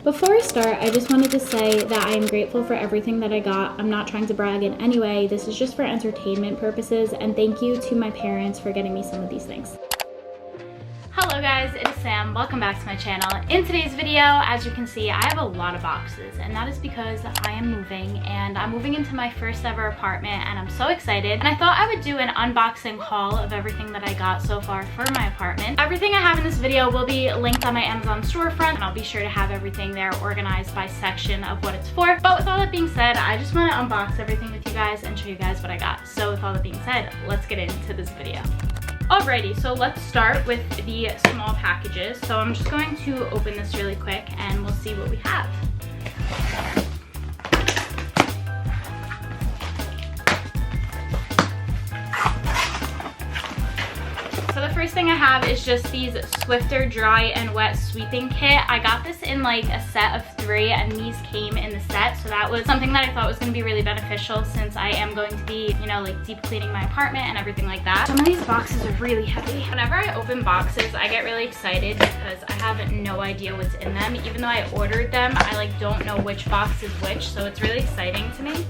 Before I start, I just wanted to say that I am grateful for everything that I got. I'm not trying to brag in any way. This is just for entertainment purposes, and thank you to my parents for getting me some of these things. Hello guys, it is Sam. Welcome back to my channel. In today's video, as you can see, I have a lot of boxes, and that is because I am moving, and I'm moving into my first ever apartment, and I'm so excited. And I thought I would do an unboxing haul of everything that I got so far for my apartment. Everything I have in this video will be linked on my Amazon storefront, and I'll be sure to have everything there organized by section of what it's for. But with all that being said, I just want to unbox everything with you guys and show you guys what I got. So with all that being said, let's get into this video. Alrighty, so let's start with the small packages. So I'm just going to open this really quick and we'll see what we have. So the first thing I have is just these Swiffer dry and wet sweeping kit. I got this in like a set of 3 and these came in the set, so that was something that I thought was going to be really beneficial since I am going to be, you know, like deep cleaning my apartment and everything like that. Some of these boxes are really heavy. Whenever I open boxes, I get really excited because I have no idea what's in them. Even though I ordered them, I like don't know which box is which, so it's really exciting to me.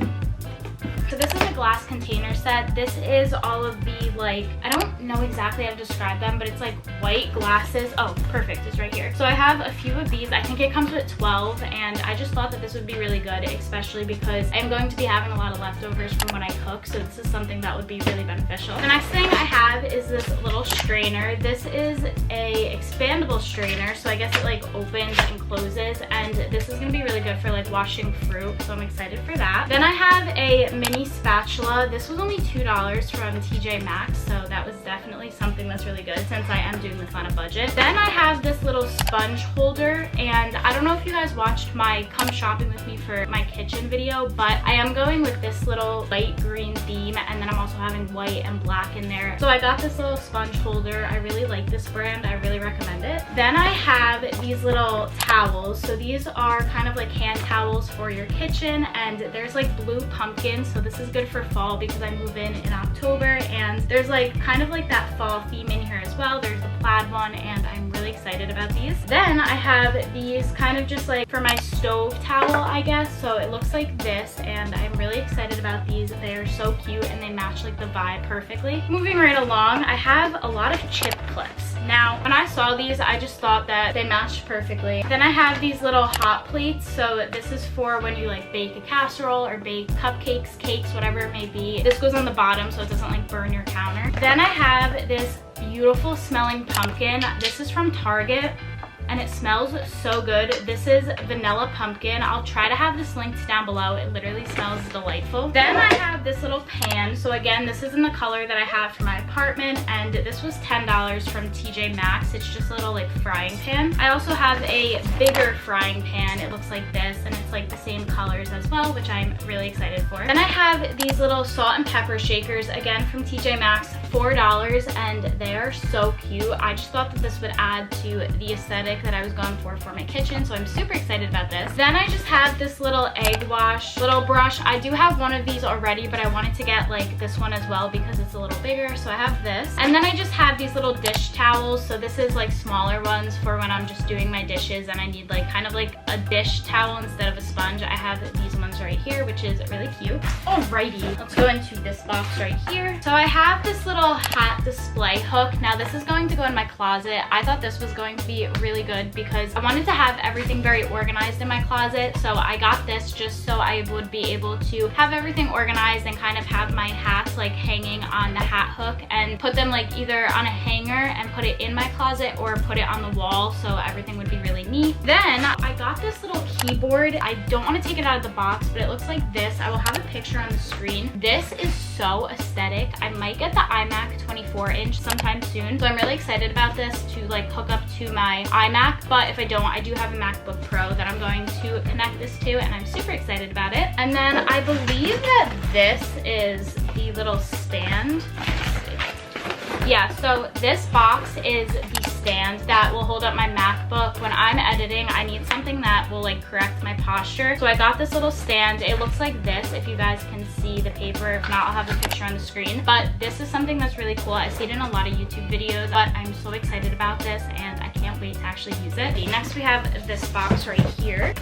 So this is a glass container set. This is all of the, like, I don't know exactly how to describe them, but it's like white glasses. Oh, perfect, it's right here. So I have a few of these. I think it comes with 12, and I just thought that this would be really good, especially because I'm going to be having a lot of leftovers from when I cook, so this is something that would be really beneficial. The next thing I have is this little strainer. This is a expandable strainer, so I guess it like opens and closes, and this is gonna be really good for like washing fruit, so I'm excited for that. Then I have a mini spatula. This was only $2 from TJ Maxx, so that was definitely something that's really good since I am doing this on a budget. Then I have this little sponge holder, and I don't know if you guys watched my come shopping with me for my kitchen video, but I am going with this little light green theme, and then I'm also having white and black in there. So I got this little sponge holder. I really like this brand. I really recommend it. Then I have these little towels. So these are kind of like hand towels for your kitchen, and there's like blue pumpkin, so this is good for fall because I move in October, and there's like kind of like that fall theme in here as well. There's the plaid one, and I'm really excited about these. Then I have these kind of just like for my stove towel, I guess. So it looks like this, and I'm really excited about these. They're so cute and they match like the vibe perfectly. Moving right along, I have a lot of chip clips. Now, when I saw these, I just thought that they matched perfectly. Then I have these little hot plates. So this is for when you like bake a casserole or bake cupcakes, cakes, whatever it may be. This goes on the bottom so it doesn't like burn your counter. Then I have this beautiful smelling pumpkin. This is from Target, and it smells so good. This is vanilla pumpkin. I'll try to have this linked down below. It literally smells delightful. Then I have this little pan. So again, this is in the color that I have for my apartment, and this was $10 from TJ Maxx. It's just a little like frying pan. I also have a bigger frying pan. It looks like this, and it's like the same colors as well, which I'm really excited for. Then I have these little salt and pepper shakers, again from TJ Maxx, $4, and they are so cute. I just thought that this would add to the aesthetic that I was going for my kitchen, so I'm super excited about this. Then I just have this little egg wash little brush. I do have one of these already, but I wanted to get like this one as well because it's a little bigger, so I have this. And then I just have these little dish towels. So this is like smaller ones for when I'm just doing my dishes and I need like kind of like a dish towel instead of a sponge. I have these ones right here, which is really cute. Alrighty, let's go into this box right here. So I have this little hat display hook. Now this is going to go in my closet. I thought this was going to be really good because I wanted to have everything very organized in my closet, so I got this just so I would be able to have everything organized and kind of have my hats like hanging on the hat hook and put them like either on a hanger and put it in my closet or put it on the wall, so everything would be really neat. Then I got this little keyboard. I don't want to take it out of the box, but it looks like this. I will have a picture on the screen. This is so aesthetic. I might get the iMac 24-inch sometime soon, so I'm really excited about this to like hook up to my iMac, but if I don't, I do have a MacBook Pro that I'm going to connect this to, and I'm super excited about it. And then I believe that this is the little stand. Yeah, so this box is the stand that will hold up my MacBook. When I'm editing, I need something that will like correct my posture. So I got this little stand. It looks like this, if you guys can see the paper. If not, I'll have a picture on the screen. But this is something that's really cool. I see it in a lot of YouTube videos, but I'm so excited about this, and I I can't wait to actually use it. Next we have this box right here.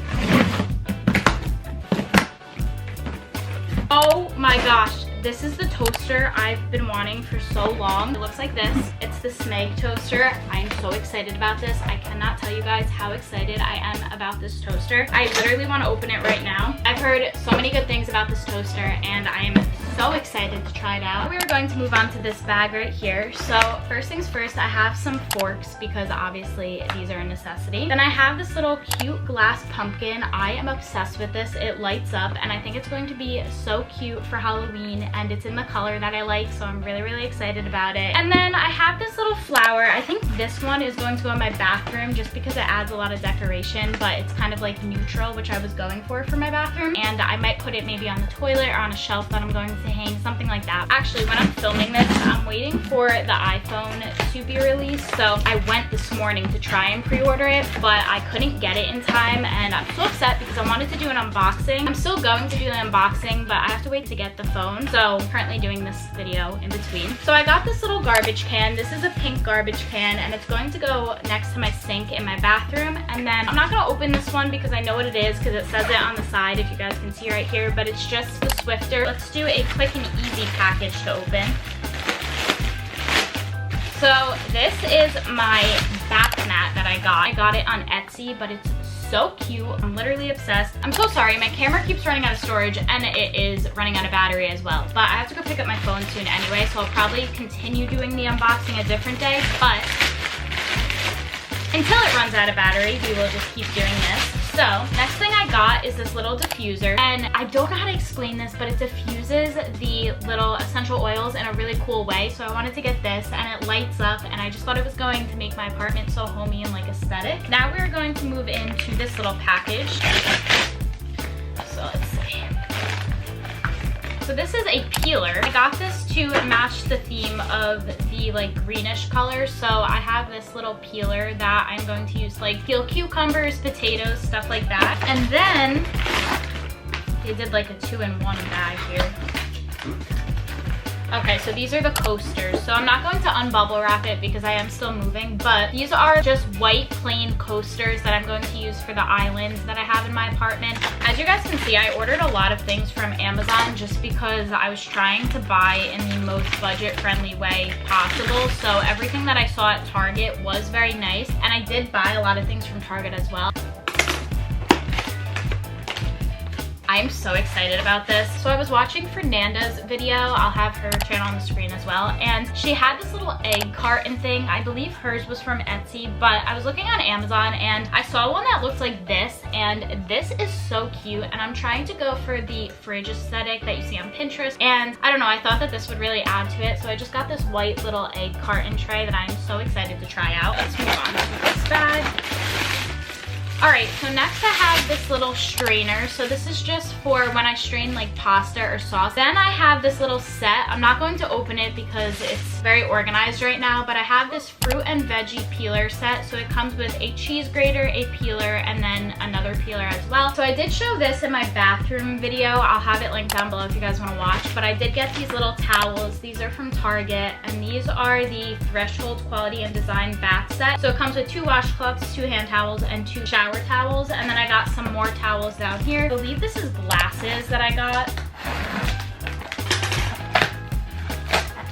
Oh my gosh, this is the toaster I've been wanting for so long. It looks like this. It's the Smeg toaster. I am so excited about this. I cannot tell you guys how excited I am about this toaster. I literally want to open it right now. I've heard so many good things about this toaster and I am so excited to try it out. We are going to move on to this bag right here. So first things first, I have some forks because obviously these are a necessity. Then I have this little cute glass pumpkin. I am obsessed with this. It lights up and I think it's going to be so cute for Halloween, and it's in the color that I like, so I'm really excited about it. And then I have this little flower. I think this one is going to go in my bathroom just because it adds a lot of decoration, but it's kind of like neutral, which I was going for my bathroom. And I might put it maybe on the toilet or on a shelf that I'm going to hang, something like that. Actually, when I'm filming this, I'm waiting for the iPhone to be released, so I went this morning to try and pre-order it, but I couldn't get it in time, and I'm so upset because I wanted to do an unboxing. I'm still going to do the unboxing, but I have to wait to get the phone, so I'm currently doing this video in between. So I got this little garbage can. This is a pink garbage can, and it's going to go next to my sink in my bathroom. And then I'm not gonna open this one because I know what it is because it says it on the side, if you guys can see right here, but it's just the Swifter. Let's do a quick and easy package to open. So this is my bath mat that I got. I got it on Etsy, but it's so cute. I'm literally obsessed. I'm so sorry, my camera keeps running out of storage and it is running out of battery as well. But I have to go pick up my phone soon anyway, so I'll probably continue doing the unboxing a different day. But until it runs out of battery, we will just keep doing this. So next thing I got is this little diffuser, and I don't know how to explain this, but it diffuses the little essential oils in a really cool way. So I wanted to get this, and it lights up, and I just thought it was going to make my apartment so homey and like aesthetic. Now we're going to move into this little package. So let's see. So this is a peeler. I got this to match the theme of the like greenish color. So I have this little peeler that I'm going to use to like peel cucumbers, potatoes, stuff like that. And then they did like a 2-in-1 bag here. Okay, so these are the coasters. So I'm not going to unbubble wrap it because I am still moving, but these are just white plain coasters that I'm going to use for the islands that I have in my apartment. As you guys can see, I ordered a lot of things from Amazon just because I was trying to buy in the most budget-friendly way possible. So everything that I saw at Target was very nice, and I did buy a lot of things from Target as well. I'm so excited about this. So I was watching Fernanda's video. I'll have her channel on the screen as well. And she had this little egg carton thing. I believe hers was from Etsy, but I was looking on Amazon and I saw one that looked like this, and this is so cute. And I'm trying to go for the fridge aesthetic that you see on Pinterest. And I don't know, I thought that this would really add to it. So I just got this white little egg carton tray that I'm so excited to try out. Let's move on to this bag. All right, so next I have this little strainer. So this is just for when I strain like pasta or sauce. Then I have this little set. I'm not going to open it because it's very organized right now, but I have this fruit and veggie peeler set. So it comes with a cheese grater, a peeler, and then another peeler as well. So I did show this in my bathroom video. I'll have it linked down below if you guys want to watch, but I did get these little towels. These are from Target, and these are the Threshold Quality and Design bath set. So it comes with 2 washcloths, 2 hand towels, and 2 shower towels, and then I got some more towels down here. I believe this is glasses that I got.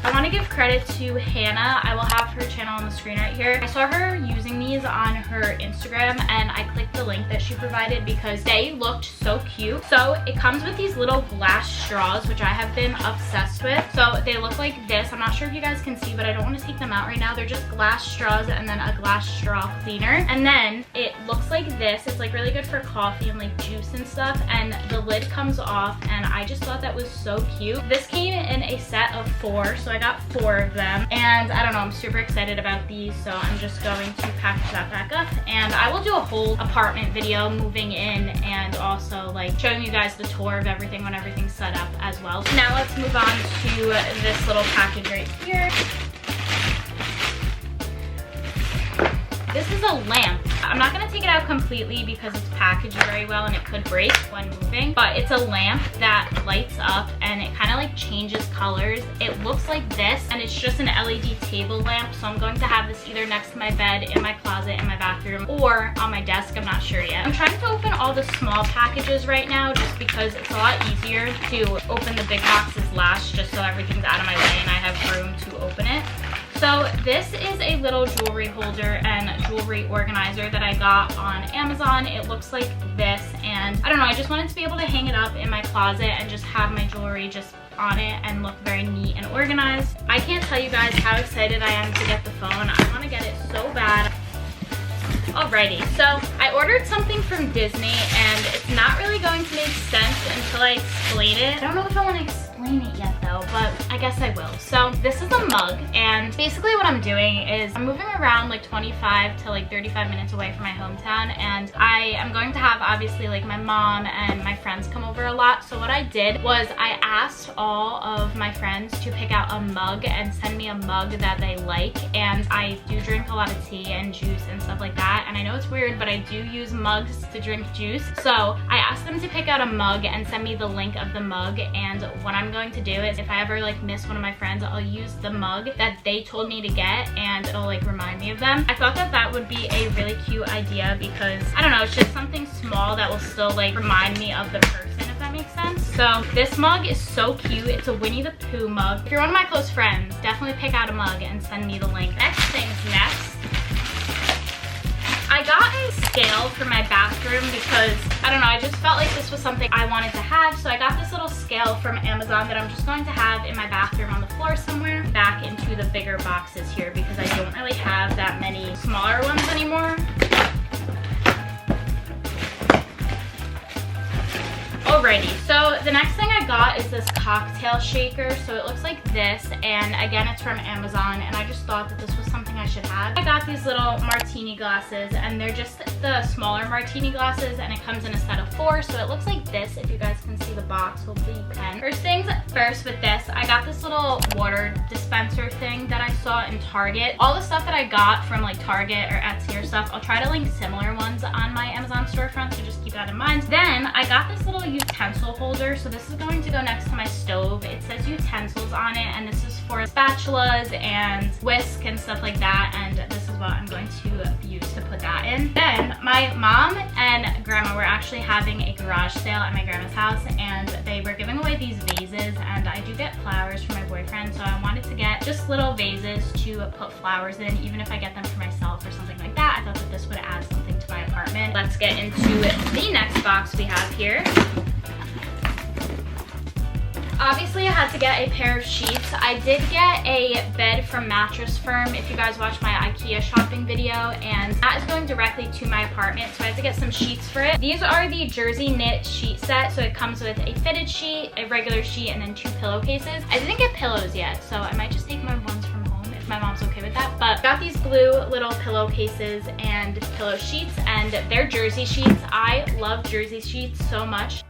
I want to give credit to Hannah. I will have her channel on the screen right here. I saw her using these on her Instagram, and I clicked the link that she provided because they looked so cute. So it comes with these little glass straws, which I have been obsessed with. So they look like this. I'm not sure if you guys can see, but I don't want to take them out right now. They're just glass straws and then a glass straw cleaner. And then it looks like this. It's like really good for coffee and like juice and stuff. And the lid comes off, and I just thought that was so cute. This came in a set of 4, so I got 4 of them, and I don't know, I'm super excited about these, so I'm just going to package that back up, and I will do a whole apartment video moving in and also like showing you guys the tour of everything when everything's set up as well. Now let's move on to this little package right here. This is a lamp. I'm not gonna take it out completely because it's packaged very well and it could break when moving, but it's a lamp that lights up and it kind of like changes colors. It looks like this, and it's just an LED table lamp, so I'm going to have this either next to my bed, in my closet, in my bathroom, or on my desk. I'm not sure yet. I'm trying to open all the small packages right now just because it's a lot easier to open the big boxes last, just so everything's out of my way and I have room to open it. So this is a little jewelry holder and jewelry organizer that I got on Amazon. It looks like this, and I don't know, I just wanted to be able to hang it up in my closet and just have my jewelry just on it and look very neat and organized. I can't tell you guys how excited I am to get the phone. I want to get it so bad. Alrighty, so I ordered something from Disney and it's not really going to make sense until I explain it. I don't know if I want to explain it yet though, but I guess I will. So this is a mug, and basically what I'm doing is I'm moving around like 25 to like 35 minutes away from my hometown, and I am going to have obviously like my mom and my friends come over a lot. So what I did was I asked all of my friends to pick out a mug and send me a mug that they like, and I do drink a lot of tea and juice and stuff like that, and I know it's weird, but I do use mugs to drink juice. So I asked them to pick out a mug and send me the link of the mug, and what I'm going to do is if I ever like miss one of my friends, I'll use the mug that they told me to get and it'll like remind me of them. I thought that that would be a really cute idea because I don't know, it's just something small that will still like remind me of the person, if that makes sense. So this mug is so cute. It's a Winnie the Pooh mug. If you're one of my close friends, definitely pick out a mug and send me the link. Next thing's next. I got a scale for my bathroom because, I don't know, I just felt like this was something I wanted to have. So I got this little scale from Amazon that I'm just going to have in my bathroom on the floor somewhere, back into the bigger boxes here because I don't really have that many smaller ones anymore. Alrighty, so the next thing I got is this cocktail shaker. So it looks like this, and again, it's from Amazon, and I just thought that this was something I should have. I got these little martini glasses, and they're just the smaller martini glasses, and it comes in a set of 4, so it looks like this. If you guys can see the box, hopefully you can. First things first with this, I got this little water dispenser thing that I saw in Target. All the stuff that I got from like Target or Etsy or stuff, I'll try to link similar ones on my Amazon storefront, so just keep that in mind. Then I got this little utensil holder, so this is going to go next to my stove. It says utensils on it, and this is for spatulas and whisk and stuff like that, and this is what I'm going to use to put that in. Then my mom and grandma were actually having a garage sale at my grandma's house, and they were giving away these vases, and I do get flowers for my boyfriend, so I wanted to get just little vases to put flowers in, even if I get them for myself or something like that. I thought that this would add something to my apartment. Let's get into the next box we have here. Obviously, I had to get a pair of sheets. I did get a bed from Mattress Firm, if you guys watched my IKEA shopping video, and that is going directly to my apartment, so I had to get some sheets for it. These are the Jersey Knit sheet set, so it comes with a fitted sheet, a regular sheet, and then 2 pillowcases. I didn't get pillows yet, so I might just take my ones from home if my mom's okay with that, but got these blue little pillowcases and pillow sheets, and they're Jersey sheets. I love Jersey sheets so much.